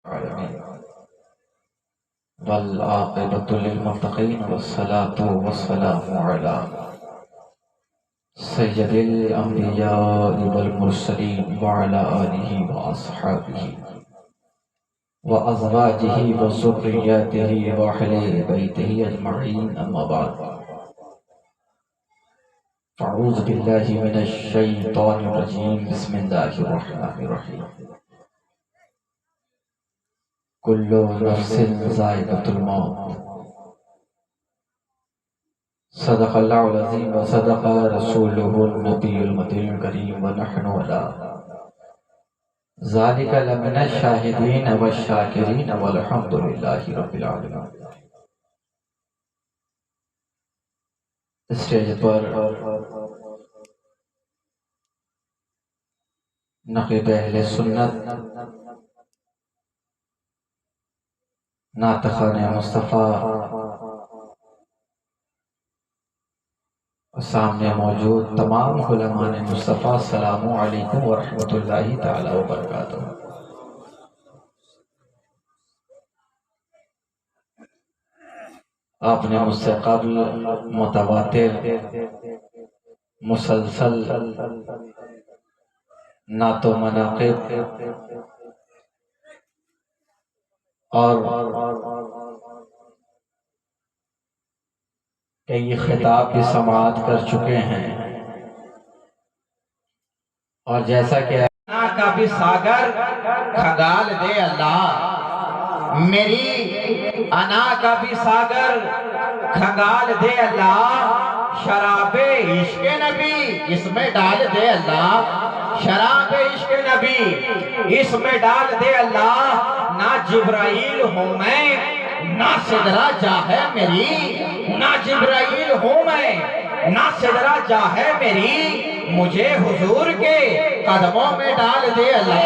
العالمين والعاقبة للمتقين والصلاة والسلام على سيد الأنبياء والمرسلين وعلى آله وأصحابه وأزواجه وذرياته وأهل بيته أجمعين أما بعد أعوذ بالله من الشيطان الرجيم بسم الله الرحمن الرحيم كل نفس ذائقة الموت صدق الله العظيم وصدق رسوله النبي المدين الكريم ونحن على ذلك لمن الشاهدين والشاكرين والحمد لله رب العالمين. اسٹیج پر نقیب اہل سنت نعت خوان مصطفیٰ سامنے موجود تمام علماء مصطفیٰ السلام علیکم ورحمۃ اللہ تعالی وبرکاتہ. آپ نے مجھ سے قبل متواتر مسلسل نعت و مناقب اور کئی خطاب کی سماعت کر چکے ہیں، اور جیسا کہ انا کا بھی ساگر کھنگال دے اللہ، میری انا کا بھی ساگر کھنگال دے اللہ، شراب عشق نبی اس میں ڈال دے اللہ، شراب عشق نبی اس میں ڈال دے اللہ. نہ جبرائیل ہوں میں نہ سدرہ جاہ ہے میری، نہ جبرائیل ہوں میں نہ سدرہ جاہ ہے میری، مجھے حضور کے قدموں میں ڈال دے اللہ.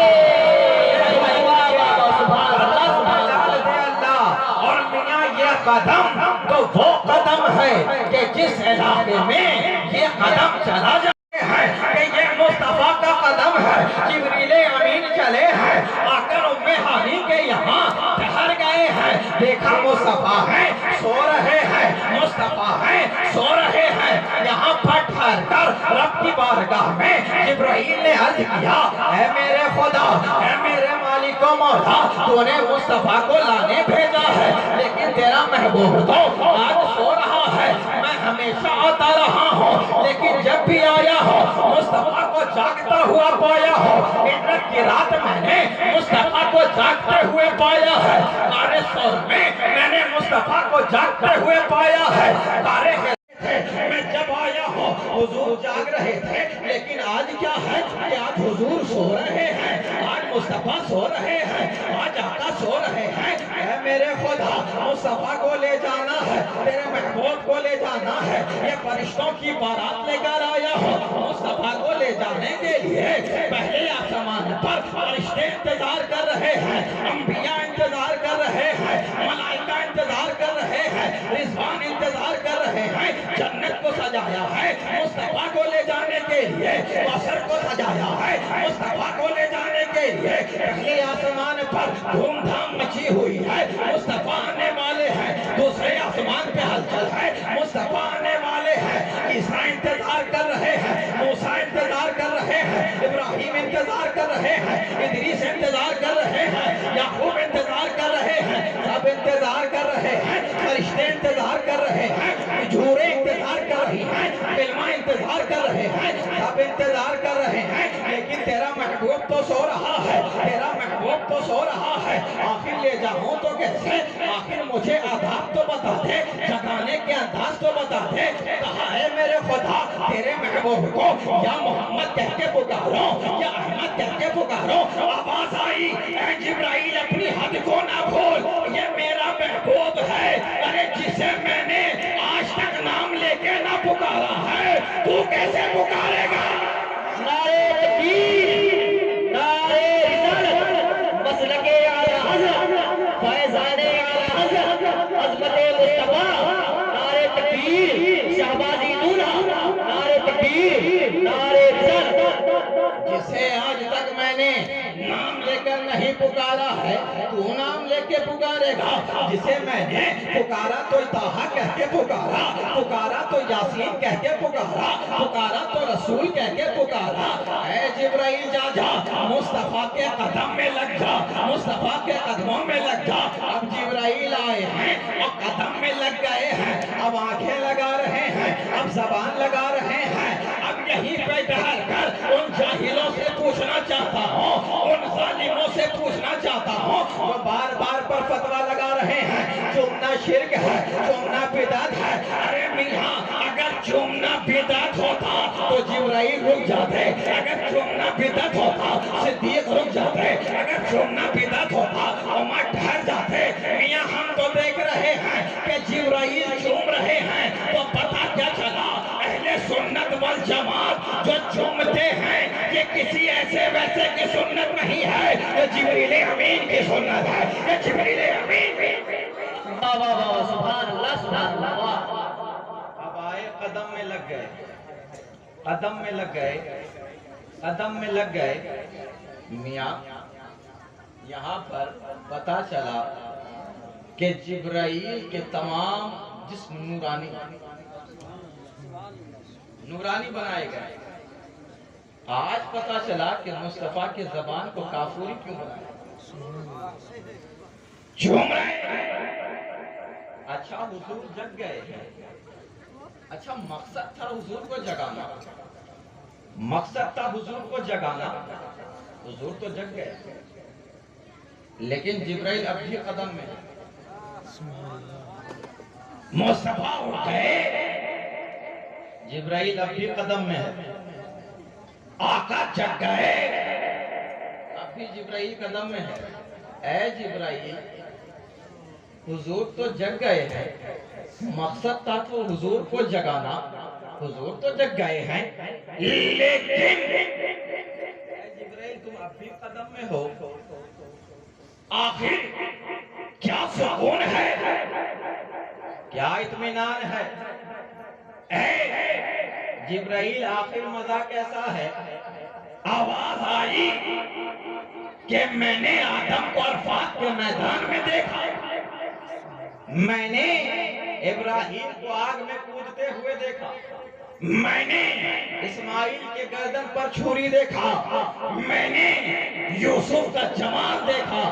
اور میاں یہ قدم تو وہ قدم ہے کہ جس علاقے میں یہ قدم چلا جائے ہے کہ یہ مصطفیٰ کا قدم ہے. جبریل امین چلے ہیں آ کر ام ہانی کے یہاں ٹھہر گئے ہیں، دیکھا مصطفیٰ ہے سو رہے ہیں، مصطفیٰ ہے سو رہے ہیں. یہاں پر ٹھہر کر رب کی بارگاہ میں جبرائیل نے عرض کیا، اے میرے خدا، اے میرے مالک و مولا، تو نے مصطفیٰ کو لانے بھیجا ہے، لیکن تیرا محبوب تو آج سو رہا ہے. میں ہمیشہ آتا رہا ہوں، لیکن جب بھی آیا ہوں مصطفیٰ کو جاگتا ہوا پایا ہو. عبرت کی رات میں نے مصطفیٰ کو جاگتے ہوئے پایا ہے، تارے سور میں نے مصطفیٰ کو جاگتے ہوئے پایا ہے. تارے میں جب آیا ہوں حضور جاگ رہے تھے، لیکن آج کیا ہے کہ آج حضور سو رہے ہیں، آج مصطفیٰ سو رہے ہیں، آج آقا سو رہے ہیں. اے میرے خدا، مصطفیٰ کو لے جانا ہے، تیرے محبوب کو لے جانا ہے. یہ فرشتوں کی بارات لے کر آیا ہوں مصطفیٰ کو لے جانے کے لیے. پہلے آسمان پر فرشتے انتظار کر رہے ہیں، انبیاء انتظار کر رہے ہیں، ملائکہ انتظار کر رہے ہیں، رضوان انتظار کر رہے ہیں. جنت کو سجایا ہے مصطفیٰ کو لے جانے کے لیے، کوثر کو سجایا ہے مصطفیٰ کو لے جانے کے لیے. پہلے آسمان پر دھوم دھام مچی ہوئی ہے، مصطفیٰ آنے والے ہیں. دوسرے آسمان پہ ہلچل ہے، مصطفیٰ آنے والے ہیں. عیسیٰ انتظار کر رہے ہیں، موسیٰ انتظار کر رہے ہیں، ابراہیم انتظار کر رہے ہیں، ادریس انتظار کر رہے ہیں، یعقوب انتظار کر رہے ہیں. سب انتظار کر رہے ہیں، فرشتے انتظار کر رہے ہیں، جھورے انتظار کر رہی ہیں، علماء انتظار کر رہے ہیں، سب انتظار کر رہے ہیں. لیکن تیرا محبوب تو سو رہا ہے، تیرا محبوب تو سو رہا ہے. آخر لے جاؤں تو کیسے؟ آخر مجھے آداب تو بتا دے، جگانے کے انداز تو بتا دے. کہا ہے میرے خدا تیرے محبوب کو یا محمد کہہ کے پکارو یا احمد کہہ کے پکارو. آواز آئی، اے جبرائیل اپنی حد کو نہ بھول، یہ میرا محبوب ہے. ارے جسے میں نے آج تک نام لے کے نہ پکارا ہے، تو کیسے پکارے گا؟ نعرہ تکبیر، نعرہ رسالت، مسلک اعلیٰ حضرت، فیضان اعلیٰ حضرت، عظمت مصطفیٰ. نعرہ تکبیر، شہبازی دولہ، نعرہ تکبیر، نعرہ رسالت. جسے آج تک میں نے نام لے کر نہیں پکارا ہے تو نام لے کے پکارے گا، جسے میں نے پکارا تو طٰہٰ کہہ کے پکارا، پکارا تو یاسین کہہ کے پکارا، پکارا تو رسول کہہ کے پکارا۔ اے جبرائیل جا جا مصطفیٰ کے قدم میں لگ جا، مصطفیٰ کے قدموں میں لگ جا۔ اب جبرائیل آئے ہیں اور قدم میں لگ گئے ہیں، اب آنکھیں لگا رہے ہیں، اب زبان لگا رہے ہیں۔ اب یہیں پہ ٹھہر کر ان جاہلوں سے پوچھنا چاہتا ہوں، ان ظالموں سے پوچھنا چاہتا ہوں، وہ بار بار پر فتویٰ لگا رہے ہیں چومنا شرک ہے، چومنا بدعت ہے۔ ارے میاں اگر چومنا بدعت ہوتا تو جبرائیل رک جاتے، اگر چومنا بدعت ہوتا صدیق رک جاتے، اگر چومنا بدعت ہوتا عمر ٹھہر جاتے۔ میاں ہم تو دیکھ رہے ہیں کہ جبرائیل چوم رہے ہیں، تو پتہ کیا چلا اہل سنت والجماعت جو چومتے ہیں یہ کسی ایسے ویسے کی سنت نہیں ہے، یہ جبریل امین کی سنت ہے، یہ جبریل امین کی سبحان اللہ سبحان اللہ۔ اب آئے قدم میں لگ گئے، قدم میں لگ گئے، قدم میں لگ گئے۔ میاں یہاں پر پتہ چلا کہ جبرائیل کے تمام جسم نورانی بنائے گئے۔ آج پتہ چلا کہ مصطفیٰ کی زبان کو کافوری کیوں بنایا، چوم رہے ہیں۔ اچھا حضور جگ گئے ہیں، اچھا مقصد تھا حضور کو جگانا، مقصد تھا حضور کو جگانا، حضور تو جگ گئے لیکن جبرائیل اب بھی قدم میں، مصطفیٰ اٹھ گئے، جبرائیل اب بھی قدم میں ہے، آقا جگ گئے، اب بھی جبرائیل قدم میں ہے۔ اے جبرائیل حضور تو جگ گئے ہیں، مقصد تھا تو حضور کو جگانا، حضور تو جگ گئے ہیں لیکن اے جبرائیل تم اب بھی قدم میں ہو، آخر کیا سکون ہے، کیا اطمینان ہے؟ اے جبرائیل آخر مزہ کیسا ہے؟ آواز آئی کہ میں نے آدم کو عرفات کے میدان میں دیکھا، میں نے ابراہیم کو آگ میں کودتے ہوئے دیکھا، میں نے اسماعیل کے گردن پر چھری دیکھا، میں نے یوسف کا جمال دیکھا،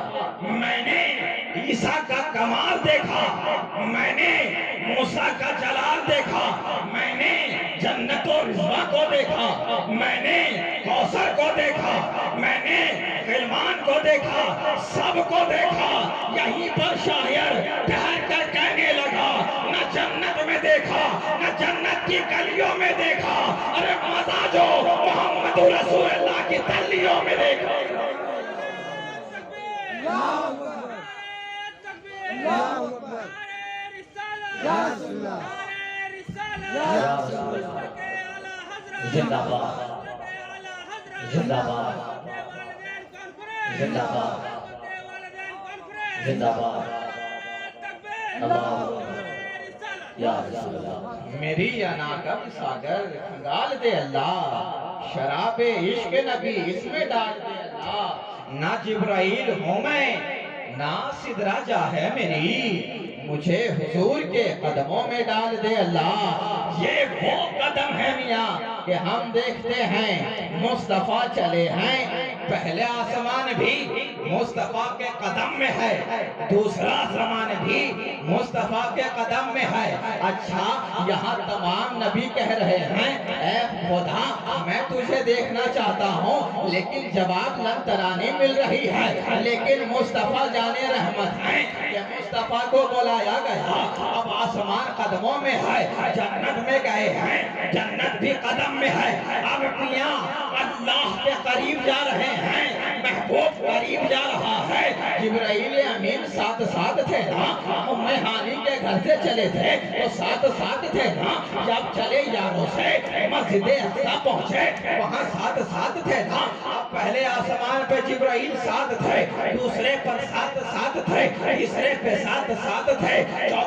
میں نے عیسیٰ کا کمال دیکھا، میں نے موسیٰ کا جلال دیکھا، میں نے جنت و رضوان کو دیکھا، میں نے کوثر کو دیکھا، میں نے غلمان کو دیکھا، سب کو دیکھا۔ یہیں پر شاعر ٹھہر کر کہنے لگا نہ جنت میں دیکھا نہ جنت کی گلیوں میں دیکھا، ارے مزہ جو محمد رسول اللہ کی تلیوں میں دیکھا۔ زندہ باد زندہ باد زندہ باد زندہ باد یا رسول اللہ۔ میری انا کا ساگر کھنگال دے اللہ، شراب عشق نبی اس میں ڈال دے اللہ۔ نہ جبرائیل ہوں میں نہ سدرہ جا ہے میری، مجھے حضور کے قدموں میں ڈال دے اللہ۔ یہ وہ قدم ہے میاں کہ ہم دیکھتے ہیں مصطفیٰ چلے ہیں، پہلے آسمان بھی مصطفیٰ کے قدم میں ہے، دوسرا آسمان بھی مصطفیٰ کے قدم میں ہے۔ اچھا یہاں تمام نبی کہہ رہے ہیں اے خدا میں تجھے دیکھنا چاہتا ہوں، لیکن جواب لن ترانی مل رہی ہے، لیکن مصطفیٰ جانے رحمت ہیں کہ مصطفیٰ کو بلایا گیا، اب آسمان قدموں میں ہے، جنت میں گئے ہیں، جنت بھی قدم میں ہے۔ اب میاں اللہ کے قریب جا رہے ہیں، محبوب قریب جا رہا ہے۔ جبرائیل امین ساتھ ساتھ تھے نا، ام ہانی کے گھر سے چلے تھے تو ساتھ ساتھ تھے نا، جب چلے یاروں سے مسجد اقصی پہنچے وہاں ساتھ ساتھ تھے نا۔ اب پہلے آسمان پہ جبرائیل ساتھ تھے، دوسرے پر ساتھ ساتھ تھے، تیسرے پہ ساتھ ساتھ تھے،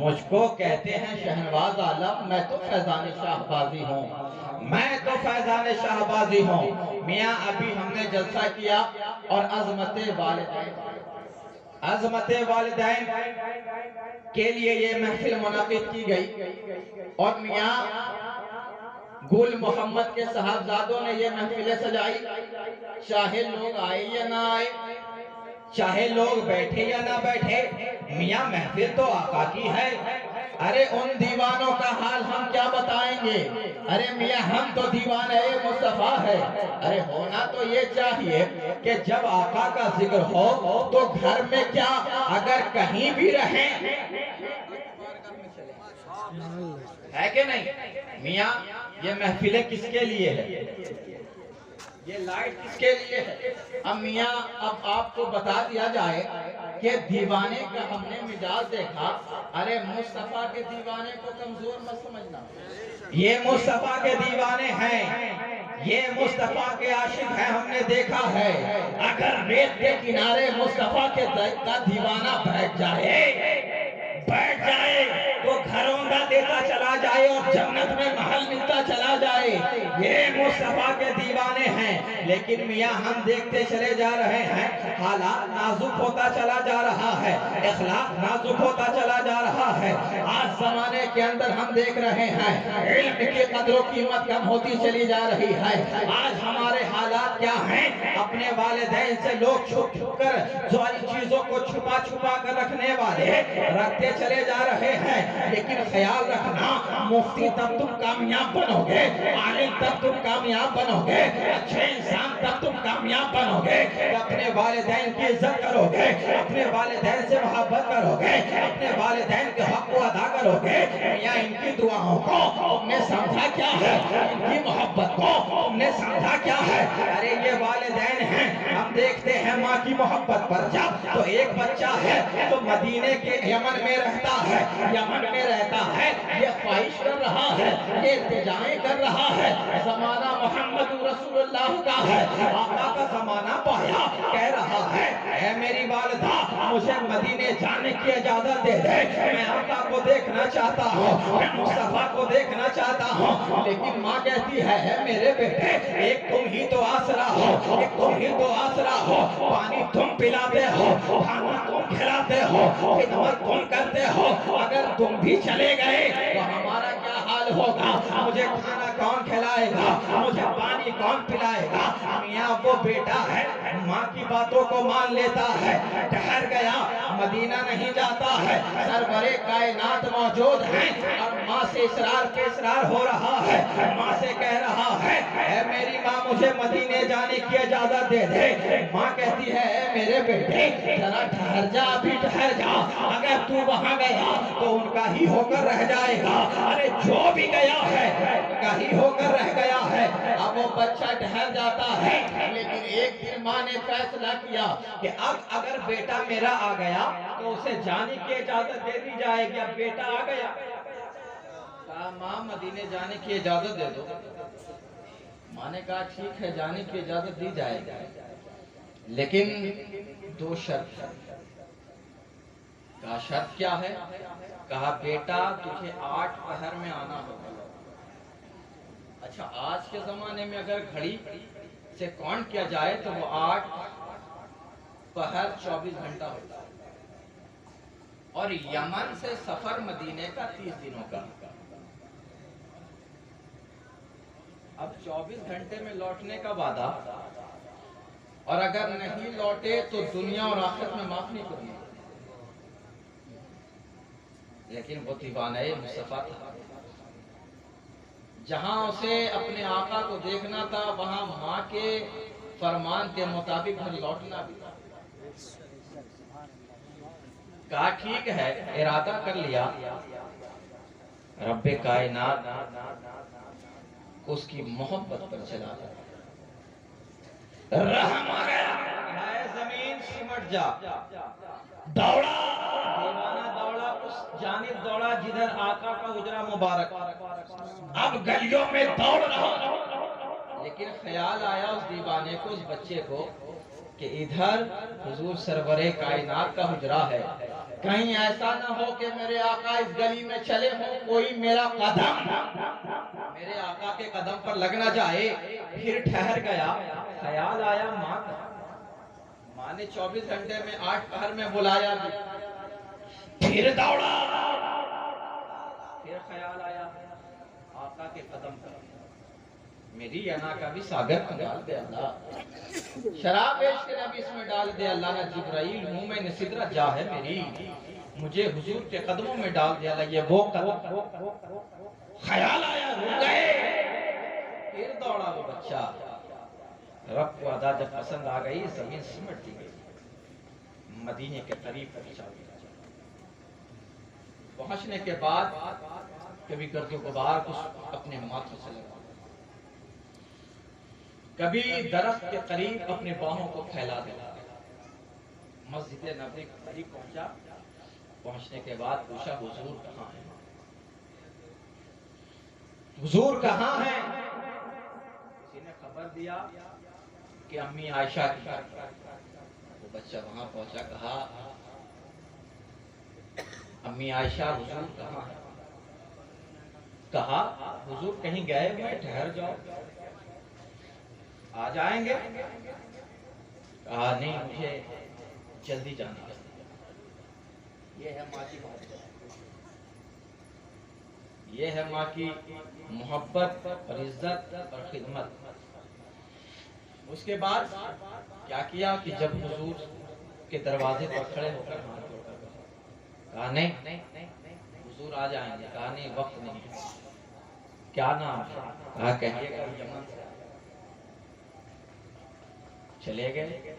مجھ کو کہتے ہیں شہنواز عالم، میں تو فیضان شاہبازی ہوں، میں تو فیضان شاہبازی ہوں۔ میاں ابھی ہم نے جلسہ کیا اور عظمت والدین کے لیے یہ محفل منعقد کی گئی، اور میاں گل محمد کے صاحبزادوں نے یہ محفلیں سجائی، چاہے لوگ آئے یا نہ آئے، چاہے لوگ بیٹھے یا نہ بیٹھے، میاں محفل تو آقا کی ہے۔ ارے ان دیوانوں کا حال ہم کیا بتائیں گے؟ ارے میاں ہم تو دیوانے مصطفیٰ ہے۔ ارے ہونا تو یہ چاہیے کہ جب آقا کا ذکر ہو تو گھر میں کیا اگر کہیں بھی رہیں ہے کہ نہیں؟ میاں یہ محفلیں کس کے لیے ہے؟ یہ لائٹ کس کے لیے ہے؟ اب میاں اب آپ کو بتا دیا جائے کہ دیوانے کا ہم نے مزاج دیکھا۔ ارے مصطفیٰ کے دیوانے کو کمزور مت سمجھنا، یہ مصطفیٰ کے دیوانے ہیں، یہ مصطفیٰ کے عاشق ہیں، ہم نے دیکھا ہے۔ اگر ریت کے کنارے مصطفیٰ کے کا دیوانہ بیٹھ جائے تو گھروں کا دیتا چلا جائے اور جنت میں محل ملتا چلا جائے۔ یہ مصطفیٰ کے دیوانے ہیں، لیکن میاں ہم دیکھتے چلے جا رہے ہیں، حالات نازک ہوتا چلا جا رہا ہے، اخلاق نازک ہوتا چلا جا رہا ہے۔ آج زمانے کے اندر ہم دیکھ رہے ہیں علم کی قدر و قیمت کم ہوتی چلی جا رہی ہے۔ آج ہمارے حالات کیا ہیں؟ اپنے والدین سے لوگ چھپ چھپ کر جو چیزوں کو چھپا چھپا کر رکھنے والے رکھتے چلے جا رہے ہیں، لیکن خیال رکھنا مفتی تب تم کامیاب بنو گے، عالم تب تم کامیاب بنو گے، اچھے انسان تب تم کامیاب بنو گے کہ اپنے والدین کی عزت کرو گے، اپنے والدین سے محبت کرو گے، اپنے والدین کے حق کو ادا کرو گے۔ میاں ان کی دعاؤں کو تم نے سمجھا کیا ہے؟ ان کی محبت کو تم نے سمجھا کیا ہے؟ ارے یہ والدین ہیں، ہم دیکھتے ہیں ماں کی محبت پر جب تو ایک بچہ ہے تو مدینے کے یمن میں رہتا ہے، یمن میں رہتا ہے، یہ خواہش کر رہا ہے، یہ التجائیں کر رہا ہے، زمانہ محمد رسول اللہ کا ہے، آقا کا زمانہ پایا، کہہ رہا ہے اے میری والدہ مجھے مدینے جانے کی اجازت دے دے، میں آقا کو دیکھنا چاہتا ہوں، میں مصطفیٰ کو دیکھنا چاہتا ہوں۔ لیکن ماں کہتی ہے اے میرے بیٹے ایک تم ہی تو آسرا ہو، ایک تم ہی تو آسرا ہو، پانی تم پلاتے ہو، کھانا تم کھلاتے ہو، خدمت تم کرتے ہو، اگر تم بھی چلے گئے تو ہمارا کیا حال ہوگا؟ مجھے کھانا کون کھلائے گا؟ مجھے پانی کون پلائے گا؟ میاں وہ بیٹا ہے ماں کی باتوں کو مان لیتا ہے، ٹھہر گیا مدینہ نہیں جاتا ہے، سرور کائنات موجود ہیں اور ماں سے اصرار پہ اصرار ہو رہا ہے، ماں سے کہہ رہا ہے اے میری ماں مجھے مدینے جانے کی اجازت دے دے۔ ماں کہتی ہے اے میرے بیٹے ذرا ٹھہر جا، ابھی ٹھہر جا، اگر تو وہاں گیا تو ان کا ہی ہو کر رہ جائے گا، ارے جو بھی گیا ہے ان کا ہی ہو کر رہ گیا ہے۔ اب وہ بچہ ٹھہر جاتا ہے، لیکن ایک دن ماں نے فیصلہ کیا کہ اب اگر بیٹا میرا آ گیا تو اسے جانے کی اجازت دے دی جائے گی۔ اب بیٹا آ گیا، کہا ماں مدینے جانے کی اجازت دے دو۔ ماں نے کہا ٹھیک ہے جانے کی اجازت دی جائے گی، لیکن دو شرط۔ کہا شرط کیا ہے؟ کہا بیٹا تجھے 8 پہر میں آنا ہوگا۔ اچھا آج کے زمانے میں اگر گھڑی سے کاؤنٹ کیا جائے تو وہ 8 پہر 24 گھنٹہ ہوتا ہے، اور یمن سے سفر مدینے کا 30 دنوں کا۔ اب 24 گھنٹے میں لوٹنے کا وعدہ، اور اگر نہیں لوٹے تو دنیا اور آخرت میں معاف نہیں کریں گے۔ لیکن وہ دیوانہ مصطفیٰ تھا، جہاں اسے اپنے آقا کو دیکھنا تھا وہاں ماں کے فرمان کے مطابق گھر لوٹنا بھی تھا۔ کہا ٹھیک ہے، ارادہ کر لیا، رب کائنات اس کی محبت پر چلا گیا، رحم آ گیا، اے زمین سمٹ جا، دوڑا، دیوانہ دوڑا، اس جانب دوڑا جدھر آقا کا حجرہ مبارک، اب گلیوں میں دوڑ رہا، لیکن خیال آیا اس دیوانے کو، اس بچے کو کہ ادھر حضور سرور کائنات کا حجرہ ہے، کہیں ایسا نہ ہو کہ میرے آقا اس گلی میں چلے ہوں، کوئی میرا قدم میرے آقا کے قدم پر لگ نہ جائے۔ پھر ٹھہر گیا، خیال آیا ماں کا، ماں نے 24 گھنٹے میں 8 پہر میں بلایا بھی، پھر دوڑا، پھر خیال آیا آقا کے قدم پر، میری انا کا بھی ساگر ڈال دے اللہ، شراب عشق نے بھی اس میں ڈال دے اللہ، نہ جبرائیل منہ میں نہ سدرہ جا ہے میری، مجھے حضور کے قدموں میں ڈال دے اللہ، یہ وہ قدم۔ خیال آیا، رو گئے، پھر دوڑا وہ بچہ، رب کو ادا جب پسند آ گئی، زمین سمٹ دی گئی، مدینے کے قریب پہنچا دیا۔ پہنچنے کے بعد کبھی گرد و غبار کو اپنے ماتھے سے لگا، کبھی درخت کے قریب اپنے باہوں کو پھیلا دیا، مسجد نبوی کے قریب پہنچا، پہنچنے کے بعد پوچھا حضور کہاں ہیں، حضور کہاں ہیں؟ کسی نے خبر دیا کہ امی عائشہ کی، وہ بچہ وہاں پہنچا، کہا امی عائشہ حضور کہاں ہے؟ کہا حضور کہیں گئے ہوئے، ٹھہر جاؤ، آ جائیں گے؟ کہا نہیں، مجھے جلدی جانا ہے۔ یہ ہے ماں کی محبت، یہ ہے ماں کی محبت اور عزت اور خدمت۔ اس کے بعد کیا کیا کہ جب حضور کے دروازے پر کھڑے ہو کر ہاتھ جوڑ کر کہا نہیں حضور آ جائیں گے، کہا نہیں وقت نہیں ہے، کیا نام ہے؟ کہا کہیے گا یمن سے۔ چلے گئے،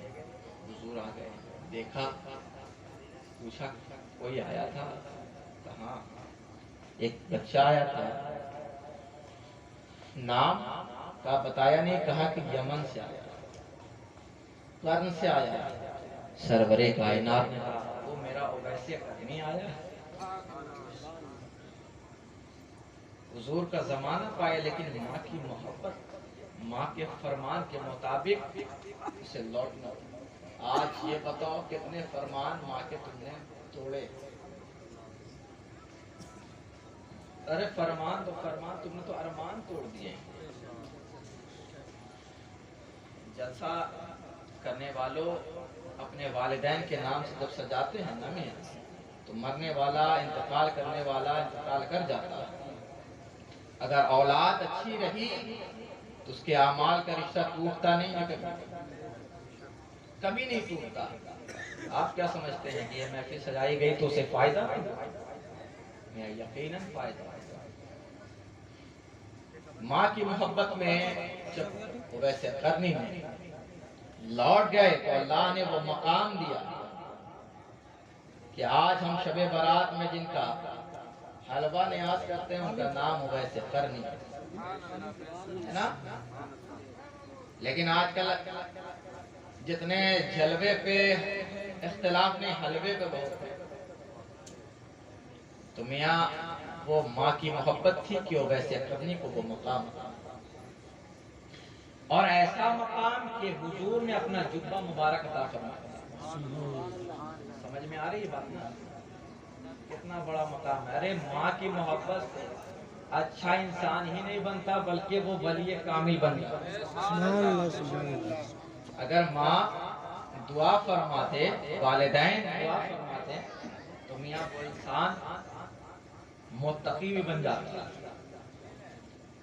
حضور آ گئے، دیکھا، پوچھا کوئی آیا تھا؟ کہاں ایک بچہ آیا تھا، نام کا بتایا نہیں، کہا کہ یمن سے آیا، قرن سے آیا، سرور کائنات نے کہا وہ میرا اویس قرنی آیا ہے۔ حضور کا زمانہ پایا لیکن ماں کی محبت، ماں کے فرمان کے مطابق اسے لوٹنا۔ آج یہ بتاؤ کتنے فرمان ماں کے تم نے توڑے؟ ارے فرمان تو فرمان، تم نے تو ارمان توڑ دیے۔ جلسہ کرنے والوں اپنے والدین کے نام سے جب سجاتے ہیں نا میاں، تو مرنے والا، انتقال کرنے والا انتقال کر جاتا ہے، اگر اولاد اچھی رہی تو اس کے اعمال کا رشتہ ٹوٹتا نہیں ہے، کبھی نہیں ٹوٹتا۔ آپ کیا سمجھتے ہیں کہ یہ محفل سجائی گئی تو اسے فائدہ؟ یقیناً فائدہ۔ ماں کی محبت میں جب ویسے قرنی میں لوٹ گئے تو اللہ نے وہ مقام دیا کہ آج ہم شب برات میں جن کا حلوہ نیاز کرتے ہیں ان کا نام ویسے قرنی ہے نا۔ لیکن آج کل جتنے جلوے پہ اختلاف نہیں، حلوے پہ بہت ہے۔ تو میاں وہ ماں کی محبت تھی کہ وہ ویسے قرنی کو وہ مقام، اور ایسا مقام کہ حضور نے اپنا جبہ مبارک عطا فرمایا۔ سمجھ میں آ رہی ہے بات نا؟ کتنا بڑا مقام ہے۔ ارے ماں کی محبت سے اچھا انسان ہی نہیں بنتا بلکہ وہ ولی کامل بن جاتا۔ اگر ماں دعا فرماتے، والدین دعا فرماتے تو میاں وہ انسان متقی بھی بن جاتا،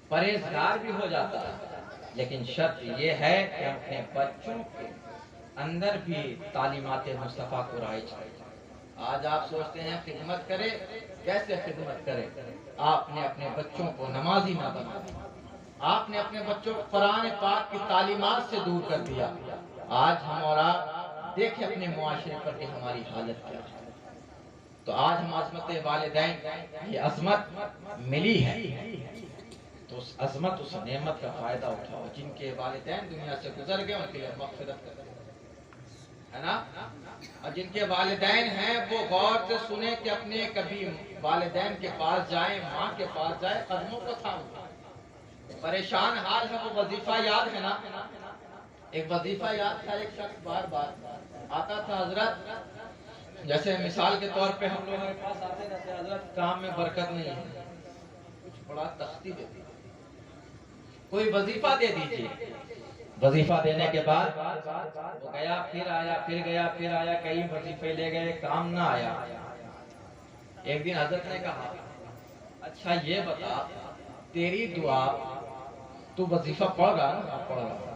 پرہیزگار بھی ہو جاتا ہے۔ لیکن شرط یہ ہے کہ اپنے بچوں کے اندر بھی تعلیمات مصطفیٰ کو رائج کرے۔ آج آپ سوچتے ہیں خدمت کرے، کیسے خدمت کرے؟ آپ نے اپنے بچوں کو نمازی نہ بنا دیا، آپ نے اپنے بچوں کو قرآن پاک کی تعلیمات سے دور کر دیا۔ آج ہم اور آپ دیکھیں اپنے معاشرے پر کہ ہماری حالت کیا ہے۔ تو آج ہم عظمت والدین، یہ عظمت ملی ہے تو اس عظمت، اس نعمت کا فائدہ اٹھاؤ۔ جن کے والدین دنیا سے گزر گئے ان کے لیے مغفرت کریں، ہے نا؟ اور جن کے والدین ہیں وہ غور سے سنیں کہ اپنے کبھی والدین کے پاس جائیں، ماں کے پاس جائیں، قدموں کو تھامیں۔ پریشان حال ہے وہ وظیفہ یاد ہے نا؟ ایک وظیفہ یاد تھا، ایک شخص بار بار آتا تھا، حضرت جیسے مثال کے طور پہ ہم لوگوں کے پاس آتے رہتے ہیں حضرت کام میں برکت نہیں ہے، کچھ بڑا تختی دے دیجیے، کوئی وظیفہ دے دیجیے، وظیفہ دینے کے بعد وہ گیا پھر آیا پھر گیا پھر آیا، کئی وظیفے لے گئے کام نہ آیا۔ ایک دن حضرت نے کہا اچھا یہ بتا تیری دعا تو وظیفہ پڑھ رہا نا؟ پڑھ رہا،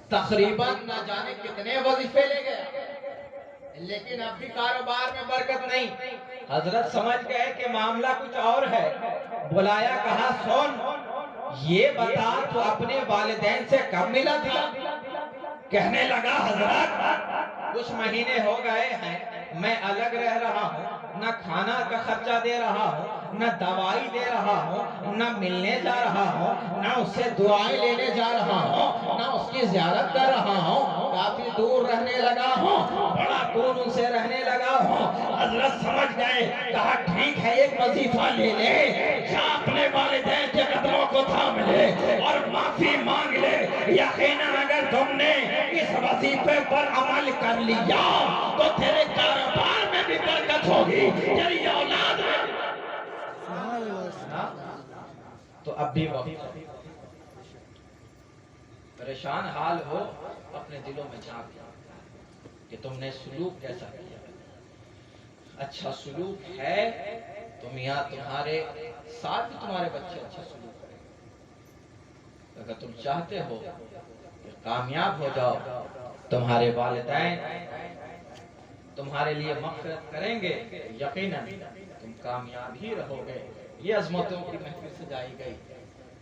تقریباً نہ جانے کتنے وظیفے لے گئے لیکن اب بھی کاروبار میں برکت نہیں۔ حضرت سمجھ گئے کہ معاملہ کچھ اور ہے، بلایا کہا سن یہ بتا تو اپنے والدین سے کب ملا تھا؟ کہنے لگا حضرت کچھ مہینے ہو گئے ہیں میں الگ رہ رہا ہوں، نہ کھانا کا خرچہ دے رہا ہوں، نہ دوائی دے رہا ہوں، نہ ملنے جا رہا ہوں، نہ اس سے دعائیں لینے جا رہا ہوں، نہ اس کی زیارت کر رہا ہوں، کافی دور رہنے لگا ہوں، بڑا دور ان سے رہنے لگا ہوں۔ حضرت سمجھ گئے، کہا ٹھیک ہے ایک وظیفہ لے لے، جا اپنے والدین کے قدموں کو تھام لے اور معافی مانگ لے، یقیناً اگر تم نے اس وظیفے پر عمل کر لیا تو تیرے کاروبار میں بھی برکت ہوگی، تیری اولاد میں بھی۔ تو اب بھی وقت پریشان حال ہو اپنے دلوں میں جھانک کہ تم نے سلوک کیسا کیا۔ اچھا سلوک ہے تو میاں تمہارے ساتھ بھی تمہارے بچے اچھا سلوک کریں۔ اگر تم چاہتے ہو کہ کامیاب ہو جاؤ، تمہارے والدین تمہارے لیے مغفرت کریں گے، یقیناً تم کامیاب ہی رہو گے۔ یہ عظمتوں کی محفل سجائی گئی،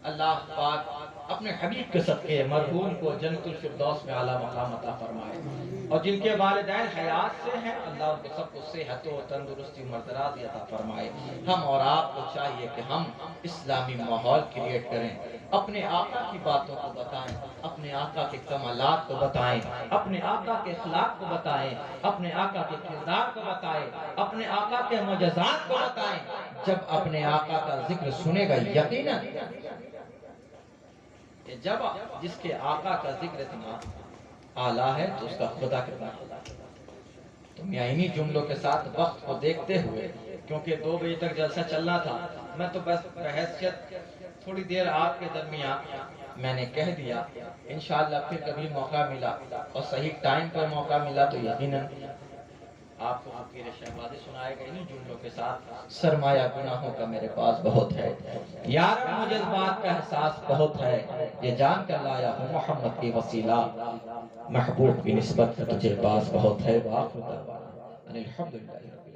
اللہ پاک اپنے حبیب کے صدقے مرحوم کو جنت الفردوس میں اعلیٰ مقام عطا فرمائے، اور جن کے والدین حیات سے ہیں اللہ ان کو سب کو صحت و تندرستی مردراز عطا فرمائے۔ ہم اور آپ کو چاہیے کہ ہم اسلامی ماحول کریٹ کریں، اپنے آقا کی باتوں کو بتائیں، اپنے آقا کے کمالات کو بتائیں، اپنے آقا کے اخلاق کو بتائیں، اپنے آقا کے کردار کو بتائیں، اپنے آقا کے معجزات کو بتائیں۔ جب اپنے آقا کا ذکر سنے گا یقیناً کہ جب جس کے آقا کا ذکر اتنا اعلیٰ ہے تو اس کا خدا کتنا تو میاں انہی جملوں کے ساتھ وقت کو دیکھتے ہوئے، کیونکہ 2 بجے تک جلسہ چلنا تھا، میں تو بس بحیثیت تھوڑی دیر آپ کے درمیان میں نے کہہ دیا، انشاءاللہ پھر کبھی موقع ملا اور صحیح ٹائم پر موقع ملا تو یقیناً آپ کو فقیر شہبازی سنائے گا انہی جملوں کے ساتھ۔ سرمایہ گناہوں کا میرے پاس بہت ہے، یار مجھے اس بات کا احساس بہت ہے، یہ جان کر لایا ہوں محمد کی وسیلہ، محبوب کی نسبت تجھے پاس بہت ہے۔ وآخر دعوانا ان الحمدللہ۔